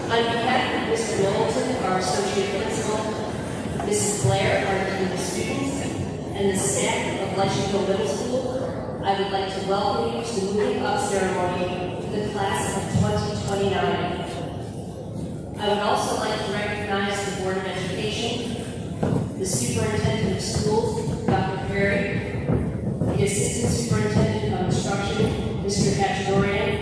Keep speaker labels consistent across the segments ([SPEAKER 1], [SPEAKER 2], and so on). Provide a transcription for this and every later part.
[SPEAKER 1] On behalf of Mr. Middleton, our Associate Principal, Mrs. Blair, our Dean of Students, and the staff of Lisha Middle School, I would like to welcome you to the moving up ceremony for the class of 2029. I would also like to recognize the Board of Education, the Superintendent of Schools, Dr. Perry, the Assistant Superintendent of Instruction, Mr. Cacciadorian,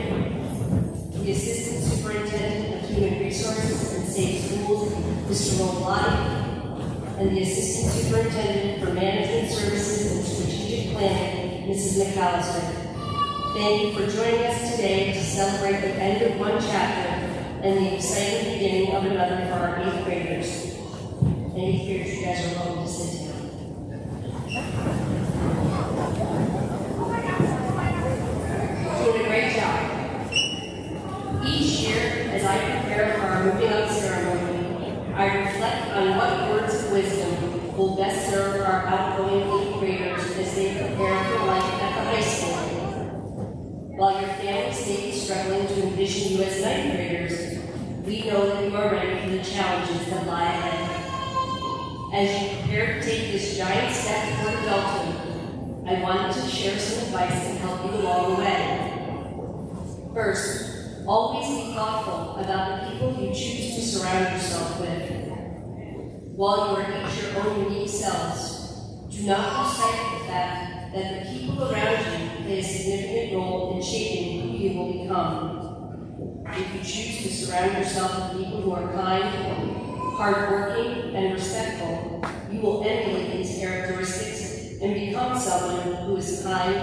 [SPEAKER 1] the Assistant Superintendent of Human Resources and Safe Schools, Mr. Roblati, and the Assistant Superintendent for Management Services and Strategic Planning, Mrs. McAllister. Thank you for joining us today to celebrate the end of one chapter and the exciting beginning of another for our 8th graders. And 8th graders, you guys are welcome to sit down. Doing a great job. Each year, as I prepare for our moving up ceremony, I reflect on what words of wisdom will best serve our outgoing 8th graders as they prepare for life at the high school. While your families may be struggling to envision you as 9th graders, we know that you are ready for the challenges that lie ahead. As you prepare to take this giant step toward adulthood, I wanted to share some advice to help you along the way. First, always be thoughtful about the people you choose to surround yourself with. While you are each your own unique selves, do not lose sight of the fact that the people around you play a significant role in shaping who you will become. If you choose to surround yourself with people who are kind, hardworking, and respectful, you will emulate these characteristics and become someone who is kind,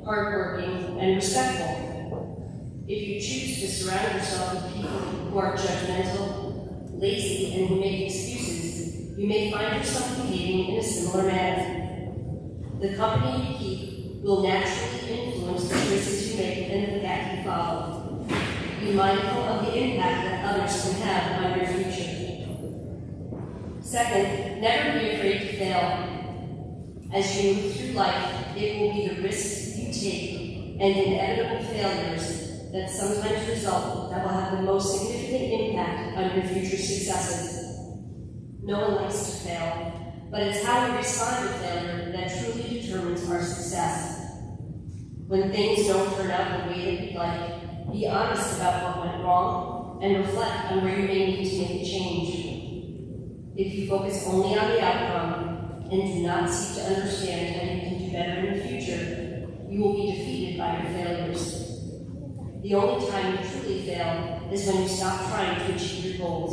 [SPEAKER 1] hardworking, and respectful. If you choose to surround yourself with people who are judgmental, lazy, and who make excuses, you may find yourself behaving in a similar manner. The company you keep will naturally influence the choices you make and the path you follow. Be mindful of the impact that others can have on your future. Second, never be afraid to fail. As you move through life, it will be the risks you take and inevitable failures that sometimes result that will have the most significant impact on your future successes. No one likes to fail, but it's how we respond to failure that truly determines our success. When things don't turn out the way that you'd like, be honest about what went wrong and reflect on where you may need to make a change. If you focus only on the outcome and do not seek to understand how you can do better in the future, you will be defeated by your failures. The only time you truly fail is when you stop trying to achieve your goals.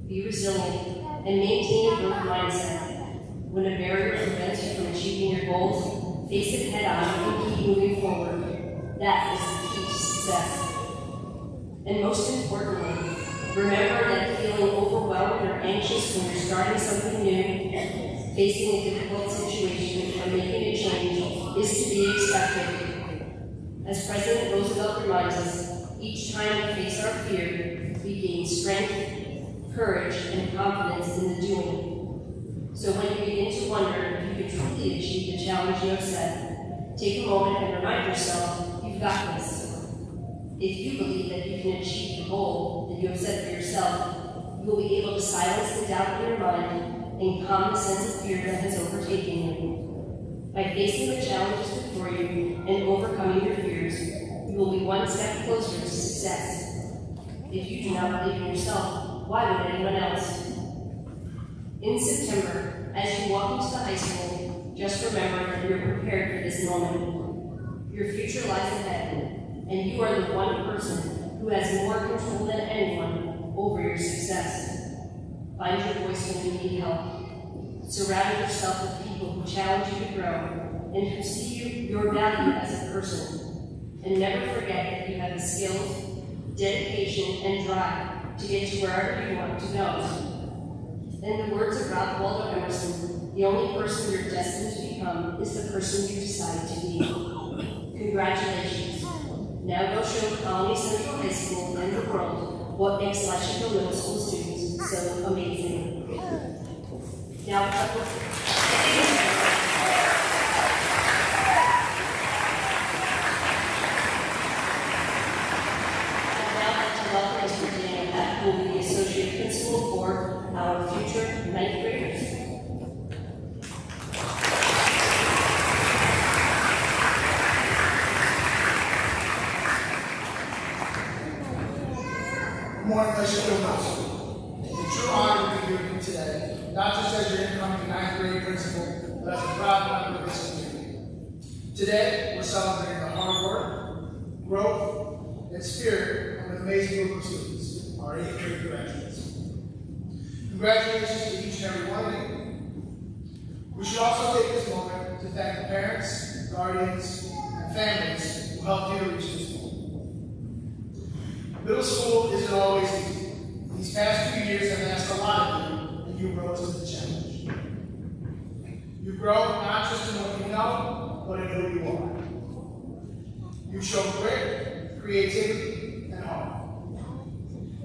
[SPEAKER 1] Be resilient and maintain a growth mindset. When a barrier prevents you from achieving your goals, face it head on and keep moving forward. That is the key to success. And most importantly, remember that feeling overwhelmed or anxious when you're starting something new, facing a difficult situation, or making a change is to be expected. As President Roosevelt reminds us, each time we face our fear, we gain strength, courage, and confidence in the doing. So when you begin to wonder if you can truly achieve the challenge you have set, take a moment and remind yourself you've got this. If you believe that you can achieve the goal that you have set for yourself, you will be able to silence the doubt in your mind and calm the sense of fear that has overtaken you. By facing the challenges before you and overcoming your fears, you will be one step closer to success. If you do not believe in yourself, why would anyone else? In September, as you walk into the high school, just remember that you're prepared for this moment. Your future lies ahead, and you are the one person who has more control than anyone over your success. Find your voice when you need help. Surround yourself with people who challenge you to grow and who see your value as a person. And never forget that you have the skills, dedication, and drive to get to wherever you want to go. In the words of Ralph Waldo Emerson, the only person you're destined to become is the person you decide to be. Congratulations. Now go show Colony Central High School and the world what makes Lisha Middle School students so amazing. Now, I'd now like to welcome Mr. Daniel who will be the associate principal for our future ninth graders.
[SPEAKER 2] Good morning, Lisha. It's a true honor to be here with you today, not just as your incoming ninth grade principal, but as a proud member of this community. Today, we're celebrating the hard work, growth, and spirit of an amazing group of students, our 8th grade graduates. Congratulations to each and every one of you. We should also take this moment to thank the parents, guardians, and families who helped you to reach this point. Middle school isn't always easy. These past few years have asked a lot of you, and you rose to the challenge. You've grown not just in what you know, but in who you are. You've shown grit, creativity, and heart.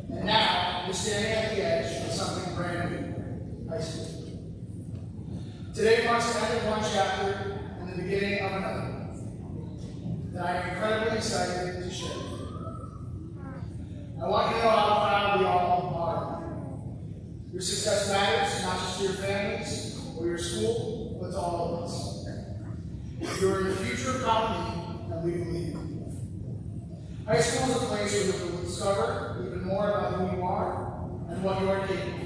[SPEAKER 2] And now, you're standing at the edge of something brand new, high school. Today marks the end of one chapter and the beginning of another that I am incredibly excited to share with you. I want you to know how proud we all are. Your success matters, not just to your families or your school, but to all of us. You're the future of Colony, and we believe in you. High school is a place where you will discover even more about who you are and what you are capable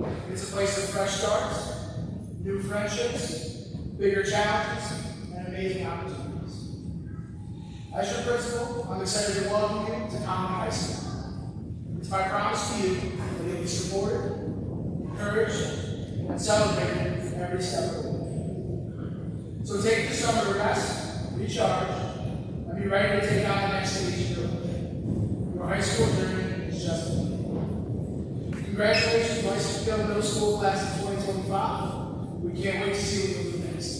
[SPEAKER 2] of. It's a place of fresh starts, new friendships, bigger challenges, and amazing opportunities. As your principal, I'm excited to welcome you to Colony High School. It's my promise to you that you'll be supported, encouraged, and celebrated every step of the way. So take the summer to rest, recharge, and be ready to take on the next stage of your life. Your high school journey is just beginning. Congratulations, Lisha Middle School class of 2025. We can't wait to see what you'll do next.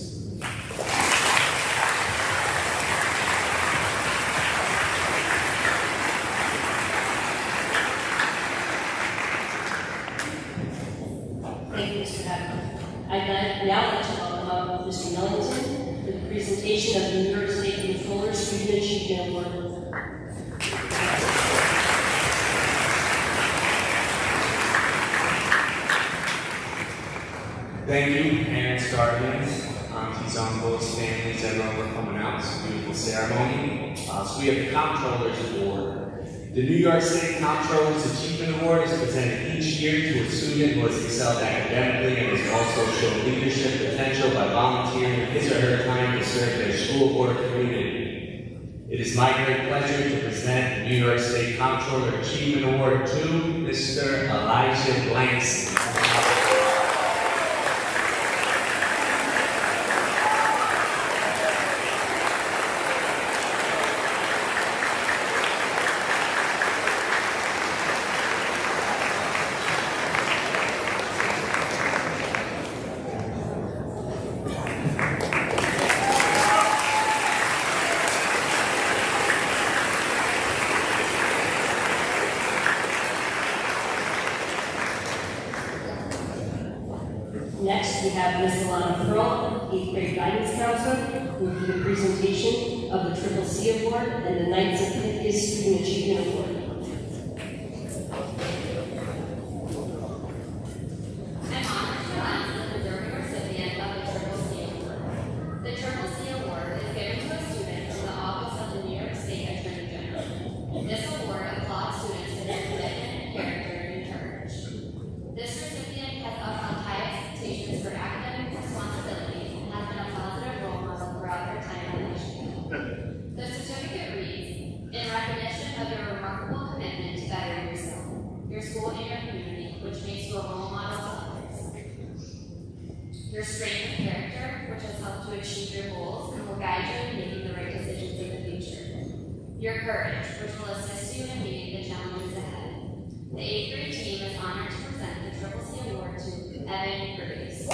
[SPEAKER 1] Thank you, Mr. Hacker. I'd now like to welcome Mr. Millington for the presentation of the New York State Controller Student Achievement Award.
[SPEAKER 3] Thank you, parents, guardians, aunties, uncles, families, everyone for coming out. It's a beautiful ceremony. So we have the Comptroller's Award. The New York State Comptroller's Achievement Award is presented each year to a student who has excelled academically and has also shown leadership potential by volunteering his or her time to serve their school or community. It is my great pleasure to present the New York State Comptroller Achievement Award to Mr. Elijah Blankston.
[SPEAKER 1] Next, we have Ms. Alana Pearl, 8th grade guidance counselor, who will do the presentation of the Triple C Award and the Knights of Pythias Student Achievement Award.
[SPEAKER 4] I'm honored to announce the deserving recipient of the Triple C Award. The Triple C Award is given to a student from the Office of the New York State Attorney General. This award applauds students for their commitment, character, and courage. This recipient has upheld high expectations for academic responsibility and has been a positive role model throughout their time on Michigan. The certificate reads, in recognition of your remarkable commitment to better yourself, your school, and your community, which makes you a role model to others. Your strength of character, which has helped you achieve your goals and will guide you in making the right decisions in the future. Your courage, which will assist you in meeting the challenges ahead. The 8th grade team is honored to present the Triple C Award to Evan Curtis.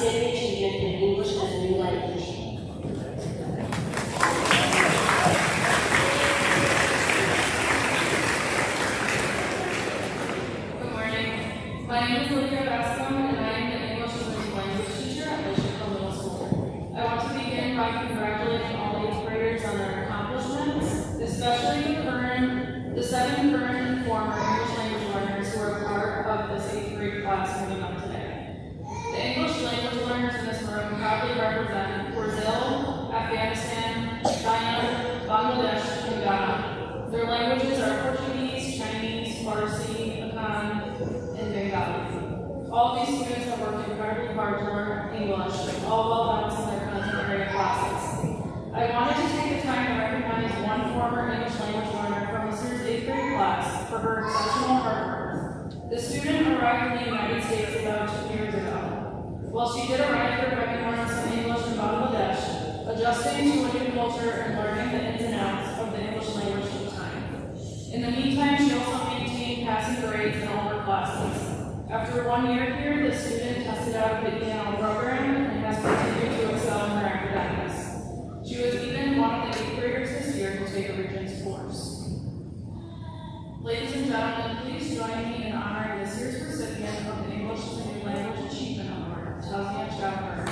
[SPEAKER 1] outstanding achievement in English as a new language.
[SPEAKER 5] Good morning. My name is Lisha, and I am the English as a new language teacher at Lisha Middle School. I want to begin by congratulating all 8th graders on their accomplishments, especially the 7 current and former English language learners who are part of this 8th grade class moving up today. The English language learners in this room proudly represent Brazil, Afghanistan, China, Bangladesh, and Ghana. Their languages are Portuguese, Chinese, Farsi, Afghan, and Bengali. All these students have worked incredibly hard to learn English, all while balancing their content area classes. I wanted to take the time to recognize one former English language learner from this year's 8th grade class for her exceptional hard work. The student arrived in the United States about 2 years ago. While she did arrive here by learning some English in Bangladesh, adjusting to a new culture and learning the ins and outs of the English language took time. In the meantime, she also maintained passing grades in all her classes. After 1 year here, the student tested out the ENL program and has continued to excel in her academics. She was even one of the 8th graders this year to take a Regents course. Ladies and gentlemen, please join me in honoring this year's recipient of the English as a New Language Achievement Award, Tazia Chowdhury.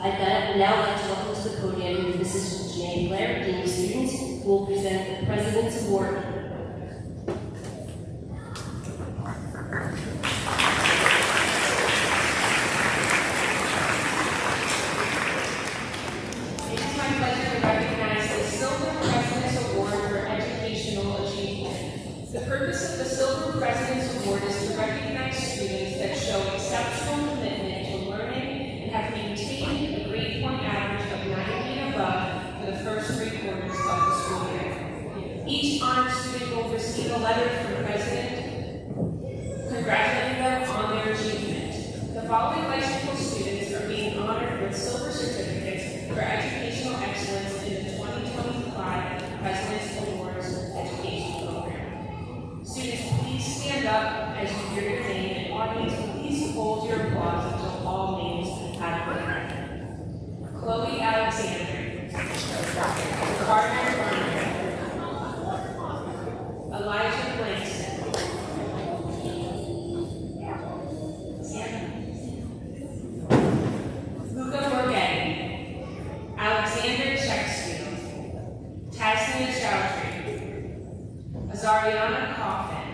[SPEAKER 1] I'd now like to welcome to the podium Mrs. Jane Blair, Dean of Students, who will present the President's Award.
[SPEAKER 6] It is my pleasure to recognize the Silver President's Award for Educational Achievement. The purpose of the Silver President's Award is to recognize students that show exceptional commitment to learning and have maintained a grade point average of 90 and above for the first 3 quarters of the school year. Each honored student will receive a letter from the President congratulating them on their achievement. The following high school students are being honored with silver certificates for educational excellence in the 2025 President's Awards Education Program. Students, please stand up as you hear your name, and audience, please hold your applause until all names have been read. Chloe Alexander, Carter Berman, Elijah Langston, Luca Borghetti, Alexander Checksfield, Tasnia Chowdhury, Azariana Coffin,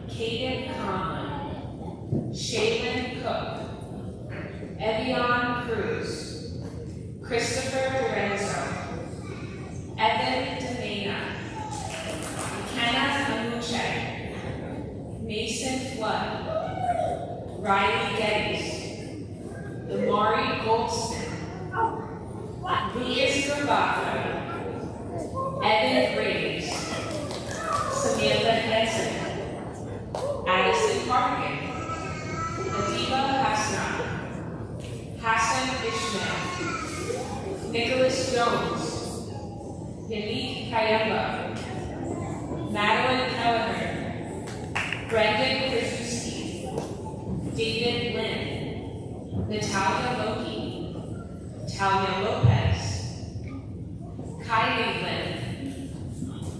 [SPEAKER 6] Caden Conlon, Shaylin Cook, Evian Cruz, Christopher Lorenzo, Evan Demena, McKenna Amuche, Mason Flood, Riley Geddes, Damari Goldston, Lucas Garbata, Evan Graves, Samantha Henson, Addison Parkin, Adiba Hassan, Hassan Ishmael, Nicholas Jones, Yannick Kayemba, Madeline Kelleher, Brendan Krasuski, David Lynn, Natalia Loki, Talia Lopez, Kylie Lynn,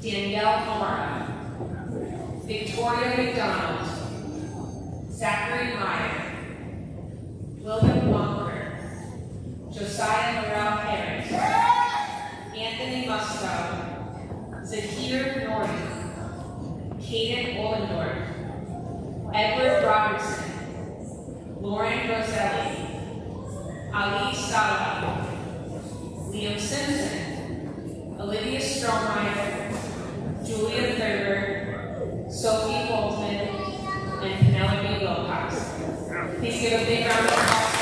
[SPEAKER 6] Danielle Mora, Victoria McDonald, Zachary Meyer, William Walker, Josiah Morel Harris, Anthony Musto, Zakir Norton, Caden Ollendorf, Edward Robertson, Lauren Roselli, Ali Salah, Liam Simpson, Olivia Strohmeyer, Julia Thurber, Sophie Holtzman, and Penelope Lopez. Please give a big round of applause.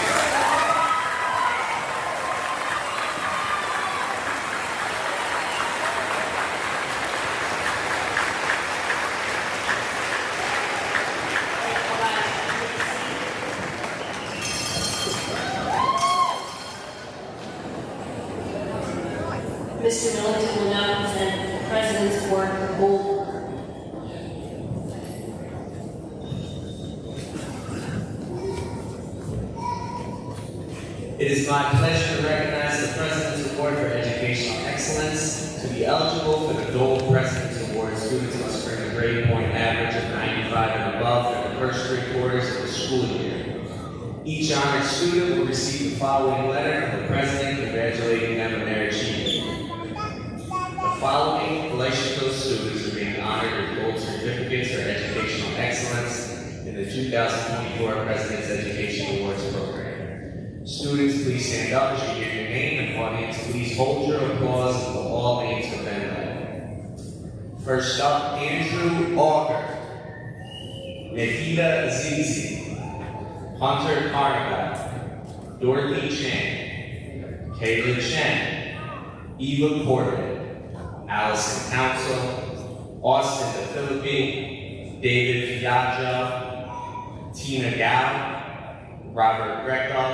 [SPEAKER 1] Mr. Millington will now present the President's Award for Gold.
[SPEAKER 3] It is my pleasure to recognize the President's Award for Educational Excellence. To be eligible for the Gold President's Award, students must earn a grade point average of 95 and above for the first 3 quarters of the school year. Each honored student will receive the following letter from the President congratulating them on their achievement. The following Lisha students are being honored with gold certificates for educational excellence in the 2024 President's Education Awards program. Students, please stand up as you hear your name, and audience, please hold your applause until all names have been read. First up, Andrew Auger, Nahida Azizi, Hunter Carnaval, Dorothy Chan, Kayla Chen, Eva Corbett, Allison Council, Austin DeFilippi, David Fiaggio, Tina Gao, Robert Greco,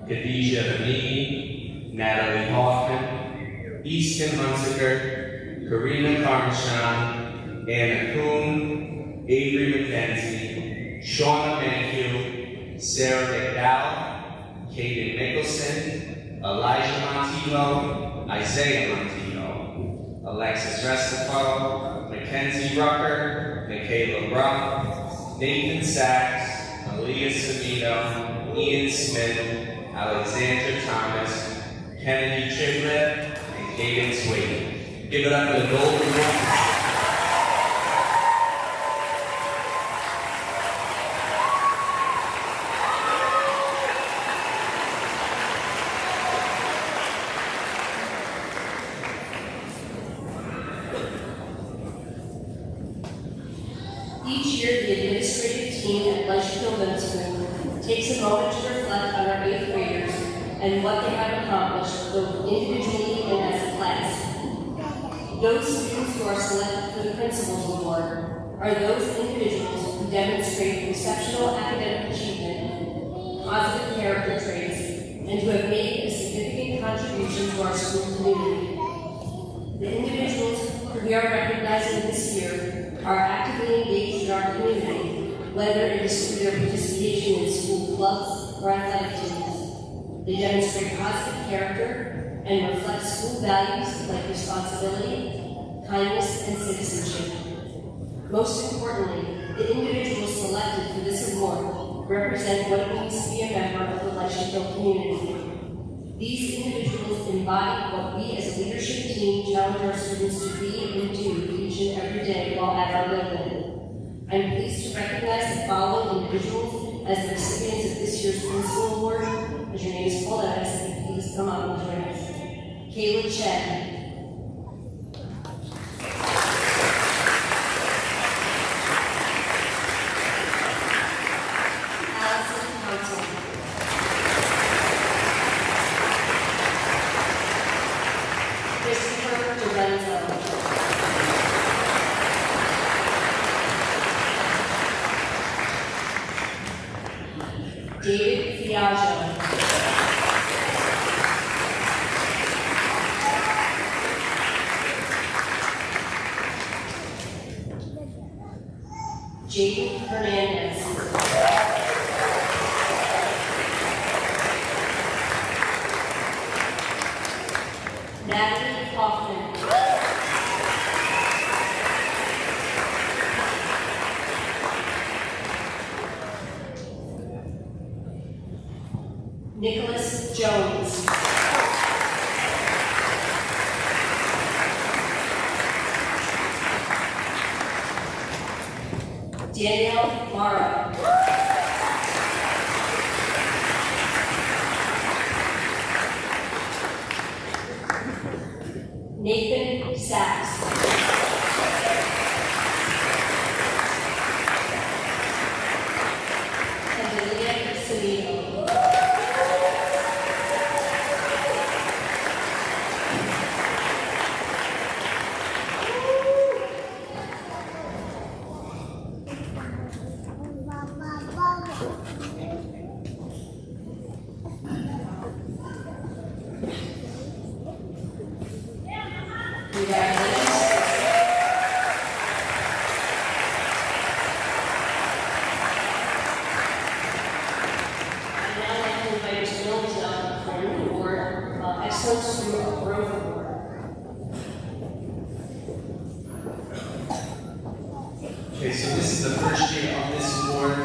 [SPEAKER 3] Khadijah Hamidi, Natalie Hoffman, Easton Hunziker, Karina Carmachan, Anna Kuhn, Avery McKenzie, Shauna Mankiw, Sarah McDowell, Caden Nicholson, Elijah Montijo, Isaiah Montijo, Alexis Restafaro, Mackenzie Rucker, Michaela Ruff, Nathan Sachs, Aaliyah Savino, Ian Smith, Alexandra Thomas, Kennedy Triplett, and Caden Swade. Give it up for the Gold Award.
[SPEAKER 1] Each year, the administrative team at Lisha Middle School takes a moment to reflect on our 8th graders and what they have accomplished, both individually and as a class. Those students who are selected for the Principal's Award are those individuals who demonstrate exceptional academic achievement, positive character traits, and who have made a significant contribution to our school community. The individuals who we are recognizing this year are actively engaged in our community, whether it is through their participation in school clubs or athletic teams. They demonstrate positive character and reflect school values like responsibility, kindness, and citizenship. Most importantly, the individuals selected for this award represent what it means to be a member of the Lisha community. These individuals embody what we as a leadership team challenge our students to be and do each and every day while at our building. I'm pleased to recognize the following individuals as the recipients of this year's Principal Award. As your name is called out, I say please come up and join us. Kayla Chen. Allison Council. Christopher Lorenzo. David Fiaggio. Jaden Hernandez. Natalie Hoffman. Nicholas Jones. Danielle Mara. Nathan Sachs. Amelia Savino.
[SPEAKER 3] Okay, so this is the first year of this award.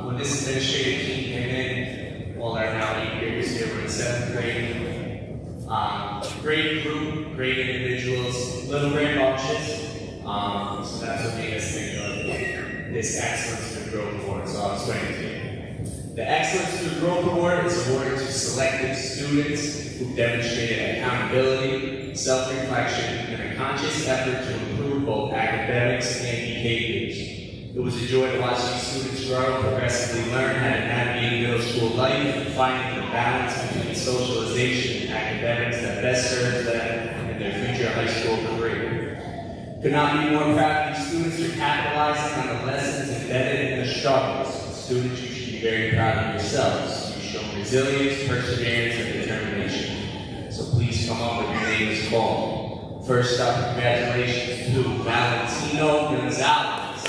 [SPEAKER 3] When this administrative team came in, all our now 8 years here, we're in 7th grade. Great group, great individuals, little rambunctious. So that's what made us think of this Excellence Through Growth Award. So I'll explain it to you. The Excellence Through Growth Award is awarded to selected students who demonstrated accountability, self-reflection, and a conscious effort to improve both academics and behaviors. It was a joy to watch these students grow, progressively learn how to navigate middle school life, finding the balance between socialization and academics that best serves them in their future high school career. Could not be more proud of these students for capitalizing on the lessons embedded in the struggles. Students, you should be very proud of yourselves. You've shown resilience, perseverance, and determination. So please come up when your name is called. First up, congratulations to Valentino Gonzalez.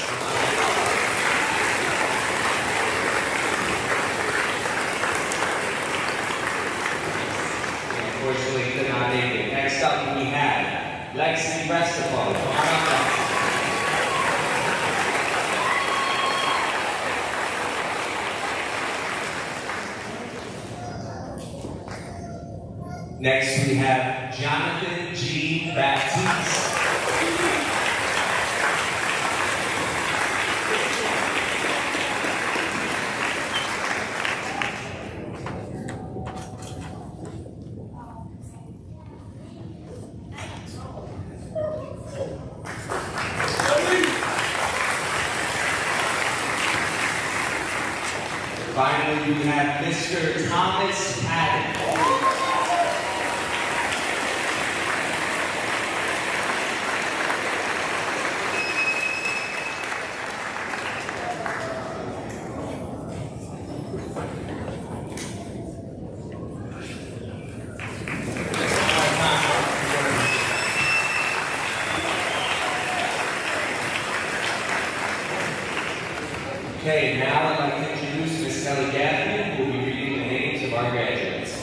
[SPEAKER 3] Unfortunately, could not make it. Next up, we have Lexi Restafo. Come on up, Lexi. Next, we have Jonathan G. Baptiste. Finally, we have Mr. Thomas Paddock. Okay, now I'd like to introduce Ms. Kelly Gaffney, who will be reading the names of our graduates.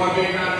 [SPEAKER 3] want a big round